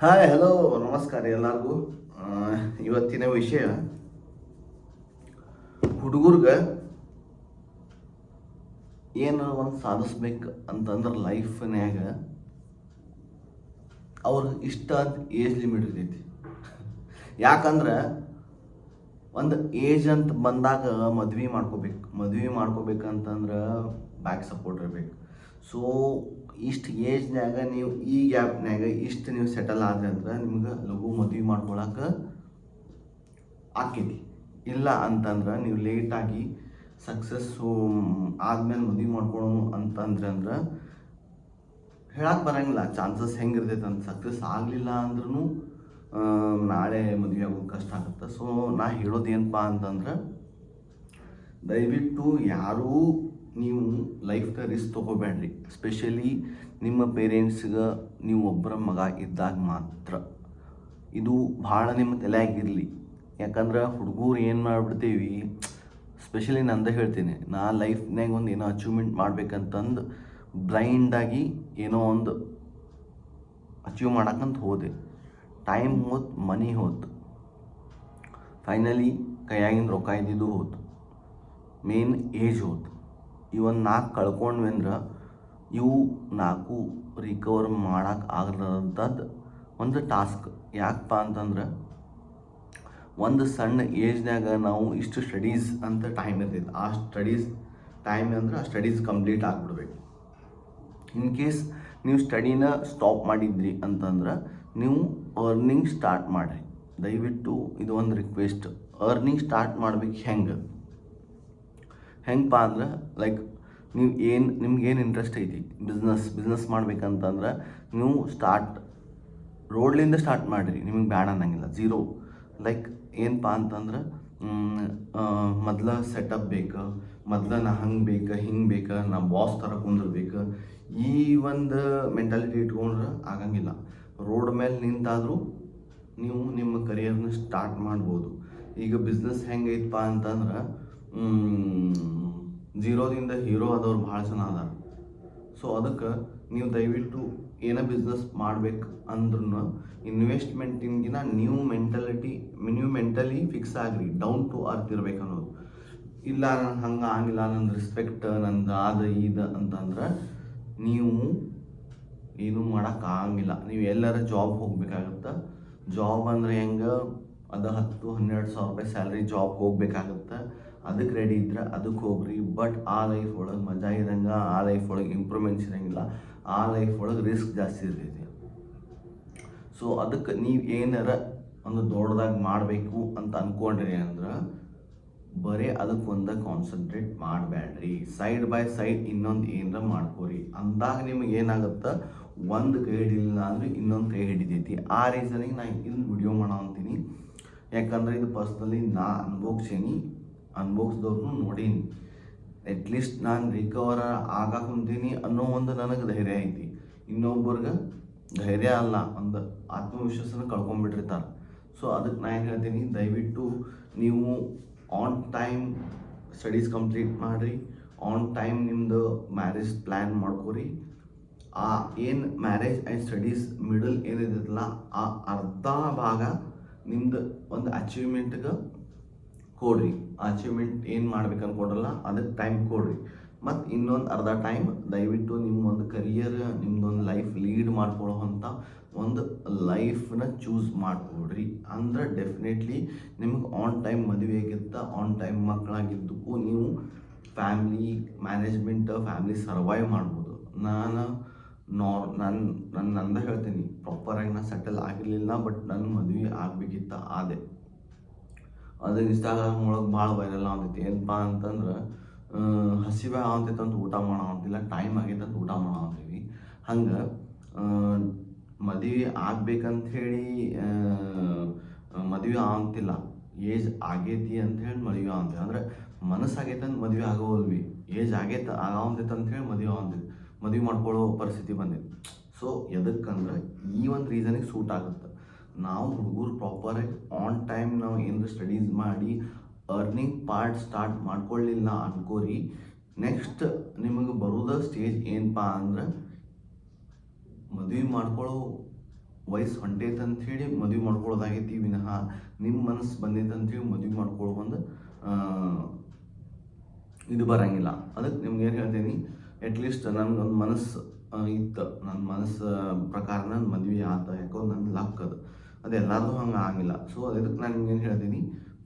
Hi hello ನಮಸ್ಕಾರ ಎಲ್ಲರಿಗೂ. ಇವತ್ತಿನ ವಿಷಯ ಹುಡುಗರ್ಗೆ ಏನು ಒಂದು ಸಾಧಿಸ್ಬೇಕು ಅಂತಂದ್ರೆ ಲೈಫ್ನ್ಯಾಗ ಅವ್ರ ಇಷ್ಟ ಅಂತ ಏಜ್ ಲಿಮಿಟ್ ಇರ್ತೈತಿ. ಯಾಕಂದ್ರೆ ಒಂದು ಏಜ್ ಅಂತ ಬಂದಾಗ ಮದ್ವೆ ಮಾಡ್ಕೋಬೇಕಂತಂದ್ರೆ ಬ್ಯಾಕ್ ಸಪೋರ್ಟ್ ಇರ್ಬೇಕು. ಸೊ ಇಷ್ಟು ಏಜ್ನ್ಯಾಗ ನೀವು ಈ ಗ್ಯಾಪ್ನ್ಯಾಗ ಇಷ್ಟು ನೀವು ಸೆಟಲ್ ಆದ್ರೆ ಅಂದ್ರೆ ನಿಮ್ಗೆ ಲಘು ಮದ್ವೆ ಮಾಡ್ಕೊಳಕ್ಕೆ ಆಕೈತಿ. ಇಲ್ಲ ಅಂತಂದ್ರೆ ನೀವು ಲೇಟಾಗಿ ಸಕ್ಸಸ್ಸು ಆದ್ಮೇಲೆ ಮದ್ವೆ ಮಾಡ್ಕೊಳ್ಳೋನು ಅಂತಂದ್ರೆ ಹೇಳಕ್ಕೆ ಬರಂಗಿಲ್ಲ ಚಾನ್ಸಸ್ ಹೆಂಗಿರ್ತೈತೆ ಅಂತ. ಸಕ್ಸಸ್ ಆಗಲಿಲ್ಲ ಅಂದ್ರೂ ನಾಳೆ ಮದುವೆ ಆಗೋದು ಕಷ್ಟ ಆಗುತ್ತೆ. ಸೊ ನಾ ಹೇಳೋದೇನಪ್ಪ ಅಂತಂದ್ರೆ ದಯವಿಟ್ಟು ಯಾರೂ ನೀವು ಲೈಫ್ದ ರಿಸ್ಕ್ ತೊಗೋಬೇಡ್ರಿ. ಎಸ್ಪೆಷಲಿ ನಿಮ್ಮ ಪೇರೆಂಟ್ಸ್ಗೆ ನೀವು ಒಬ್ಬರ ಮಗ ಇದ್ದಾಗ ಮಾತ್ರ ಇದು ಭಾಳ ನಿಮ್ಮ ತಲೆಯಾಗಿರಲಿ. ಯಾಕಂದ್ರೆ ಹುಡುಗರು ಏನು ಮಾಡಿಬಿಡ್ತೀವಿ, ಸ್ಪೆಷಲಿ ನಂದು ಹೇಳ್ತೀನಿ, ನಾ ಲೈಫ್ನಾಗ ಒಂದು ಏನೋ ಅಚೀವ್ಮೆಂಟ್ ಮಾಡ್ಬೇಕಂತಂದು ಬ್ಲೈಂಡಾಗಿ ಏನೋ ಒಂದು ಅಚೀವ್ ಮಾಡಕ್ಕಂತ ಹೋದೆ. ಟೈಮ್ ಹೋತು, ಮನಿ ಹೋತು, ಫೈನಲಿ ಕೈಯಾಗಿಂದ ರೊಕ್ಕ ಇದ್ದಿದ್ದು ಹೋತು, ಮೇನ್ ಏಜ್ ಹೋತು. ಇವೊಂದು 4 ಕಳ್ಕೊಂಡ್ವಿ ಅಂದ್ರೆ ಇವು 4 ರಿಕವರ್ ಮಾಡೋಕೆ ಆಗದಂಥದ್ದು ಒಂದು ಟಾಸ್ಕ್. ಯಾಕಪ್ಪ ಅಂತಂದ್ರೆ ಒಂದು ಸಣ್ಣ ಏಜ್ನಾಗ ನಾವು ಇಷ್ಟು ಸ್ಟಡೀಸ್ ಅಂತ ಟೈಮ್ ಇರ್ತೈತೆ. ಆ ಸ್ಟಡೀಸ್ ಟೈಮ್ ಅಂದ್ರೆ ಆ ಸ್ಟಡೀಸ್ ಕಂಪ್ಲೀಟ್ ಆಗಿಬಿಡ್ಬೇಕು. ಇನ್ ಕೇಸ್ ನೀವು ಸ್ಟಡಿನ ಸ್ಟಾಪ್ ಮಾಡಿದ್ರಿ ಅಂತಂದ್ರೆ ನೀವು ಅರ್ನಿಂಗ್ ಸ್ಟಾರ್ಟ್ ಮಾಡಿರಿ. ದಯವಿಟ್ಟು ಇದು ಒಂದು ರಿಕ್ವೆಸ್ಟ್. ಅರ್ನಿಂಗ್ ಸ್ಟಾರ್ಟ್ ಮಾಡ್ಬೇಕು ಹೆಂಗಪ್ಪ ಅಂದ್ರೆ ಲೈಕ್ ನಿಮ್ಗೇನು ಇಂಟ್ರೆಸ್ಟ್ ಐತಿ, ಬಿಸ್ನೆಸ್ ಮಾಡ್ಬೇಕಂತಂದ್ರೆ ನೀವು ರೋಡ್ಲಿಂದ ಸ್ಟಾರ್ಟ್ ಮಾಡಿರಿ. ನಿಮಗೆ ಬ್ಯಾಡ ಅನ್ನಂಗಿಲ್ಲ, ಝೀರೋ. ಲೈಕ್ ಏನಪ್ಪ ಅಂತಂದ್ರೆ ಮೊದಲ ಸೆಟಪ್ ಬೇಕು, ಮೊದಲ ನಾ ಹಂಗೆ ಬೇಕು ಹಿಂಗೆ ಬೇಕು, ನಾ ಬಾಸ್ ಥರ ಕುಂದಿರ್ಬೇಕು, ಈ ಒಂದು ಮೆಂಟಾಲಿಟಿ ಇಟ್ಕೊಂಡ್ರೆ ಆಗಂಗಿಲ್ಲ. ರೋಡ್ ಮೇಲೆ ನಿಂತಾದರೂ ನೀವು ನಿಮ್ಮ ಕರಿಯರ್ನ ಸ್ಟಾರ್ಟ್ ಮಾಡ್ಬೋದು. ಈಗ ಬಿಸ್ನೆಸ್ ಹೆಂಗೈತಪ್ಪ ಅಂತಂದ್ರೆ ಝೀರೋದಿಂದ ಹೀರೋ ಆದವ್ರು ಭಾಳ ಜನ ಅದಾರ. ಸೊ ಅದಕ್ಕೆ ನೀವು ದಯವಿಟ್ಟು ಏನೋ ಬಿಸ್ನೆಸ್ ಮಾಡ್ಬೇಕು ಅಂದ್ರೂ ಇನ್ವೆಸ್ಟ್ಮೆಂಟಿನ್ಗಿನ ನೀವು ಮೆಂಟಲಿ ಫಿಕ್ಸ್ ಆಗ್ರಿ, ಡೌನ್ ಟು ಅರ್ತ್ ಇರ್ಬೇಕು ಅನ್ನೋದು. ಇಲ್ಲ ನಾನು ಹಂಗೆ ಆಗಿಲ್ಲ, ನನ್ನ ರೆಸ್ಪೆಕ್ಟ್ ನಂದು ಇದು ಅಂತಂದ್ರೆ ನೀವು ಏನೂ ಮಾಡೋಕ್ಕಾಗಂಗಿಲ್ಲ. ನೀವು ಎಲ್ಲರ ಜಾಬ್ ಹೋಗ್ಬೇಕಾಗತ್ತೆ. ಜಾಬ್ ಅಂದರೆ ಹೆಂಗೆ, ಅದು 10-12 ಸಾವಿರ ರೂಪಾಯಿ ಸ್ಯಾಲ್ರಿ ಜಾಬ್ ಹೋಗ್ಬೇಕಾಗತ್ತೆ. ಅದಕ್ಕೆ ರೆಡಿ ಇದ್ರೆ ಅದಕ್ಕೆ ಹೋಗ್ರಿ. ಬಟ್ ಆ ಲೈಫ್ ಒಳಗೆ ಮಜಾ ಇರಂಗೆ, ಆ ಲೈಫ್ ಒಳಗೆ ಇಂಪ್ರೂವ್ಮೆಂಟ್ಸ್ ಇರೋಂಗಿಲ್ಲ, ಆ ಲೈಫ್ ಒಳಗೆ ರಿಸ್ಕ್ ಜಾಸ್ತಿ ಇರ್ತೈತಿ. ಸೊ ಅದಕ್ಕೆ ನೀವು ಏನಾರ ಒಂದು ದೊಡ್ಡದಾಗಿ ಮಾಡಬೇಕು ಅಂತ ಅಂದ್ಕೊಂಡ್ರಿ ಅಂದ್ರೆ ಬರೀ ಅದಕ್ಕೆ ಒಂದೇ ಕಾನ್ಸಂಟ್ರೇಟ್ ಮಾಡಬೇಡ್ರಿ. ಸೈಡ್ ಬೈ ಸೈಡ್ ಇನ್ನೊಂದು ಏನಾರ ಮಾಡ್ಕೋರಿ. ಅಂದಾಗ ನಿಮಗೆ ಏನಾಗುತ್ತೆ, ಒಂದು ಕೈ ಹಿಡಿಲಿಲ್ಲ ಅಂದರೆ ಇನ್ನೊಂದು ಕೈ ಹಿಡಿತೈತಿ. ಆ ರೀಸನಿಗೆ ನಾನು ಇದನ್ನು ವಿಡಿಯೋ ಮಾಡೋ ಅಂತೀನಿ. ಯಾಕಂದರೆ ಇದು ಪರ್ಸ್ನಲಿ ನಾ ಅನ್ಭೋಗಿಸ್ದವ್ರನ್ನೂ ನೋಡೀನಿ. ಅಟ್ಲೀಸ್ಟ್ ನಾನು ರಿಕವರ್ ಆಗಕ್ಕೆ ಕುಂತೀನಿ ಅನ್ನೋ ಒಂದು ನನಗೆ ಧೈರ್ಯ ಐತಿ. ಇನ್ನೊಬ್ಬರಿಗೆ ಧೈರ್ಯ ಅಲ್ಲ, ಒಂದು ಆತ್ಮವಿಶ್ವಾಸನ ಕಳ್ಕೊಂಡ್ಬಿಟ್ಟಿರ್ತಾರೆ. ಸೊ ಅದಕ್ಕೆ ನಾನು ಏನು ಹೇಳ್ತೀನಿ, ದಯವಿಟ್ಟು ನೀವು ಆನ್ ಟೈಮ್ ಸ್ಟಡೀಸ್ ಕಂಪ್ಲೀಟ್ ಮಾಡಿರಿ. ಆನ್ ಟೈಮ್ ನಿಮ್ಮದು ಮ್ಯಾರೇಜ್ ಪ್ಲ್ಯಾನ್ ಮಾಡ್ಕೊರಿ. ಆ ಏನು ಮ್ಯಾರೇಜ್ ಆ್ಯಂಡ್ ಸ್ಟಡೀಸ್ ಮಿಡಲ್ ಏನಿರ್ತೈತಲ್ಲ, ಆ ಅರ್ಧ ಭಾಗ ನಿಮ್ದು ಒಂದು ಅಚೀವ್ಮೆಂಟ್ಗೆ ಕೊಡ್ರಿ. ಅಚೀವ್ಮೆಂಟ್ ಏನು ಮಾಡ್ಬೇಕು ಅಂದ್ಕೊಡ್ರಲ್ಲ ಅದಕ್ಕೆ ಟೈಮ್ ಕೊಡ್ರಿ. ಮತ್ತು ಇನ್ನೊಂದು ಅರ್ಧ ಟೈಮ್ ದಯವಿಟ್ಟು ನಿಮ್ಮೊಂದು ಕರಿಯರ್, ನಿಮ್ಮದೊಂದು ಲೈಫ್ ಲೀಡ್ ಮಾಡ್ಕೊಳ್ಳೋ ಅಂಥ ಒಂದು ಲೈಫನ್ನ ಚೂಸ್ ಮಾಡಿಕೊಡ್ರಿ. ಅಂದ್ರೆ ಡೆಫಿನೆಟ್ಲಿ ನಿಮಗೆ ಆನ್ ಟೈಮ್ ಮದುವೆ ಆಗಿರುತ್ತೆ, ಆನ್ ಟೈಮ್ ಮಕ್ಕಳಾಗಿದ್ದಕ್ಕೂ ನೀವು ಫ್ಯಾಮ್ಲಿ ಮ್ಯಾನೇಜ್ಮೆಂಟ್, ಫ್ಯಾಮ್ಲಿ ಸರ್ವೈವ್ ಮಾಡ್ಬೋದು. ನಂದು ಹೇಳ್ತೀನಿ, ಪ್ರಾಪರಾಗಿ ನಾನು ಸೆಟಲ್ ಆಗಿರಲಿಲ್ಲ, ಬಟ್ ನನ್ನ ಮದುವೆ ಆಗಬೇಕಿತ್ತ ಆದೆ. ಅದು ಇನ್ಸ್ಟಾಗ್ರಾಮ್ ಒಳಗೆ ಭಾಳ ವೈರಲ್ ಆಗ್ತೈತಿ. ಏನಪ್ಪ ಅಂತಂದ್ರೆ ಹಸಿವೆ ಆಗತೈತೆ ಅಂತ ಊಟ ಮಾಡೋಂತಿಲ್ಲ, ಟೈಮ್ ಆಗೈತೆ ಅಂತ ಊಟ ಮಾಡಂತೀವಿ. ಹಂಗೆ ಮದುವೆ ಆಗ್ಬೇಕಂತ ಹೇಳಿ ಮದುವೆ ಆಗಂತಿಲ್ಲ, ಏಜ್ ಆಗೈತಿ ಅಂತ ಹೇಳಿ ಮದುವೆ ಆಗಂತೀವಿ. ಅಂದರೆ ಮನಸ್ಸಾಗೈತೆ ಅಂತ ಮದುವೆ ಆಗೋಲ್ವಿ, ಏಜ್ ಆಗೈತೆ ಆಗಂತೈತೆ ಅಂತ ಹೇಳಿ ಮದುವೆ ಮಾಡ್ಕೊಳ್ಳೋ ಪರಿಸ್ಥಿತಿ ಬಂದಿದೆ. ಸೊ ಎದಕ್ಕಂದ್ರೆ ಈ ಒಂದು ರೀಸನಿಗೆ ಸೂಟ್ ಆಗುತ್ತೆ. ನಾವು ಹುಡುಗರು ಪ್ರಾಪರಾಗಿ ಆನ್ ಟೈಮ್ ನಾವು ಏನಾದ್ರು ಸ್ಟಡೀಸ್ ಮಾಡಿ ಅರ್ನಿಂಗ್ ಪಾರ್ಟ್ ಸ್ಟಾರ್ಟ್ ಮಾಡ್ಕೊಳ್ಳಿಲ್ಲ ಅನ್ಕೋರಿ, ನೆಕ್ಸ್ಟ್ ನಿಮಗೆ ಬರೋದ ಸ್ಟೇಜ್ ಏನಪ್ಪ ಅಂದ್ರೆ ಮದುವೆ ಮಾಡ್ಕೊಳ್ಳೋ ವಯಸ್ಸು ಹೊಂಟೈತೆ ಅಂಥೇಳಿ ಮದುವೆ ಮಾಡ್ಕೊಳ್ಳೋದಾಗೈತಿ ವಿನಃ ನಿಮ್ಮ ಮನಸ್ಸು ಬಂದೈತೆ ಅಂಥೇಳಿ ಮದುವೆ ಮಾಡ್ಕೊಳ್ಳೋ ಒಂದು ಇದು ಬರೋಂಗಿಲ್ಲ. ಅದಕ್ಕೆ ನಿಮ್ಗೆ ಏನು ಹೇಳ್ತೀನಿ, ಅಟ್ಲೀಸ್ಟ್ ನನಗೊಂದು ಮನಸ್ಸು ಇತ್ತು, ನನ್ನ ಮನಸ್ಸು ಪ್ರಕಾರ ನನ್ನ ಮದುವೆ ಆತ, ಯಾಕೋ ನನ್ನ ಲಕ್ ಅದು ಎಲ್ಲರದು ಹಂಗೆ ಆಗಿಲ್ಲ. ಸೊ ಅದಕ್ಕೆ ನಾನು ನಿಮ್ಗೇನು ಹೇಳ್ತೀನಿ,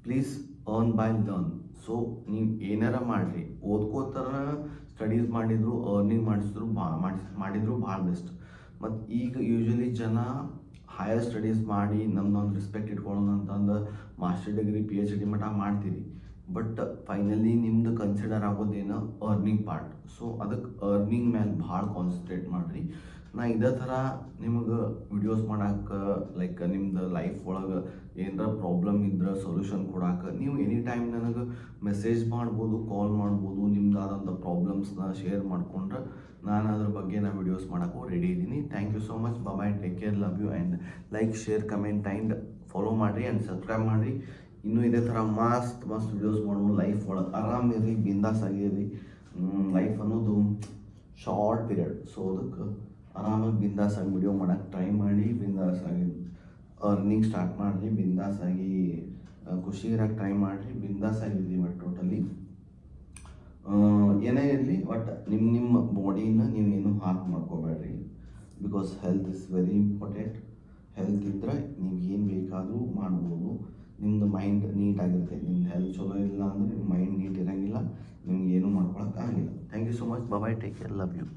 please earn by learn. So ನೀವು ಏನಾರ ಮಾಡಿರಿ, ಓದ್ಕೋತಾರ ಸ್ಟಡೀಸ್ ಮಾಡಿದ್ರು ಅರ್ನಿಂಗ್ ಮಾಡಿದ್ರು ಭಾಳ ಬೆಸ್ಟ್. ಮತ್ತು ಈಗ ಯೂಶ್ವಲಿ ಜನ ಹೈಯರ್ ಸ್ಟಡೀಸ್ ಮಾಡಿ ನಮ್ದೊಂದು ರೆಸ್ಪೆಕ್ಟ್ ಇಟ್ಕೊಳ್ಳೋಣ ಅಂತಂದು ಮಾಸ್ಟರ್ ಡಿಗ್ರಿ PhD ಮಟ್ಟ ಮಾಡ್ತೀರಿ, ಬಟ್ ಫೈನಲಿ ನಿಮ್ದು ಕನ್ಸಿಡರ್ ಆಗೋದೇನು ಅರ್ನಿಂಗ್ ಪಾರ್ಟ್. ಸೊ ಅದಕ್ಕೆ ಅರ್ನಿಂಗ್ ಮೇಲೆ ಭಾಳ ಕಾನ್ಸಂಟ್ರೇಟ್ ಮಾಡಿರಿ. ನಾ ಇದೇ ಥರ ನಿಮಗೆ ವಿಡಿಯೋಸ್ ಮಾಡೋಕೆ ಲೈಕ್ ನಿಮ್ದು ಲೈಫ್ ಒಳಗೆ ಏನಾರ ಪ್ರಾಬ್ಲಮ್ ಇದ್ರೆ ಸೊಲ್ಯೂಷನ್ ಕೊಡೋಕೆ ನೀವು ಎನಿ ಟೈಮ್ ನನಗೆ ಮೆಸೇಜ್ ಮಾಡ್ಬೋದು, ಕಾಲ್ ಮಾಡ್ಬೋದು. ನಿಮ್ದಾದಂಥ ಪ್ರಾಬ್ಲಮ್ಸ್ನ ಶೇರ್ ಮಾಡಿಕೊಂಡ್ರೆ ನಾನು ಅದ್ರ ಬಗ್ಗೆ ವಿಡಿಯೋಸ್ ಮಾಡೋಕ್ಕೂ ರೆಡಿ ಇದ್ದೀನಿ. Thank you so much. Bye, take care, love you, and like, share, comment and follow ಮಾಡಿರಿ ಆ್ಯಂಡ್ ಸಬ್ಸ್ಕ್ರೈಬ್ ಮಾಡಿರಿ. ಇನ್ನೂ ಇದೇ ಥರ ಮಸ್ತ್ ವಿಡಿಯೋಸ್ ಮಾಡೋಣ. ಲೈಫ್ ಒಳಗೆ ಆರಾಮಿರಿ, ಬಿಂದಾಸ್ ಆಗಿರಿ. ಲೈಫ್ ಅನ್ನೋದು ಶಾರ್ಟ್ ಪೀರಿಯಡ್. ಸೊ ಅದಕ್ಕೆ ಆರಾಮಾಗಿ ಬಿಂದಾಸ್ ಆಗಿ ವಿಡಿಯೋ ಮಾಡೋಕ್ಕೆ ಟ್ರೈ ಮಾಡಿ, ಬಿಂದಾಸ್ ಆಗಿ ಅರ್ನಿಂಗ್ ಸ್ಟಾರ್ಟ್ ಮಾಡಿರಿ, ಬಿಂದಾಸ್ ಆಗಿ ಖುಷಿ ಇರೋಕ್ಕೆ ಟ್ರೈ ಮಾಡಿರಿ, ಬಿಂದಾಸ್ ಆಗಿರಿ. ಬಟ್ ಟೋಟಲಿ ಏನೇ ಇರಲಿ, ಬಟ್ ನಿಮ್ಮ ಬಾಡಿನ ನೀವೇನು ಹಾರ್ಮ್ ಮಾಡ್ಕೋಬೇಡ್ರಿ. Because health is very important. Health ಇದ್ದರೆ ನೀವು ಏನು ಬೇಕಾದರೂ ಮಾಡ್ಬೋದು. ನಿಮ್ಮದು ಮೈಂಡ್ ನೀಟಾಗಿರುತ್ತೆ. ನಿಮ್ಮ ಹೆಲ್ತ್ ಚಲೋ ಇಲ್ಲ ಅಂದರೆ ನಿಮ್ಮ ಮೈಂಡ್ ನೀಟ್ ಇರೋಂಗಿಲ್ಲ, ನಿಮ್ಗೆ ಏನೂ ಮಾಡ್ಕೊಳಕ್ಕೆ ಆಗಿಲ್ಲ. Thank you so much. Bye, take care, love you.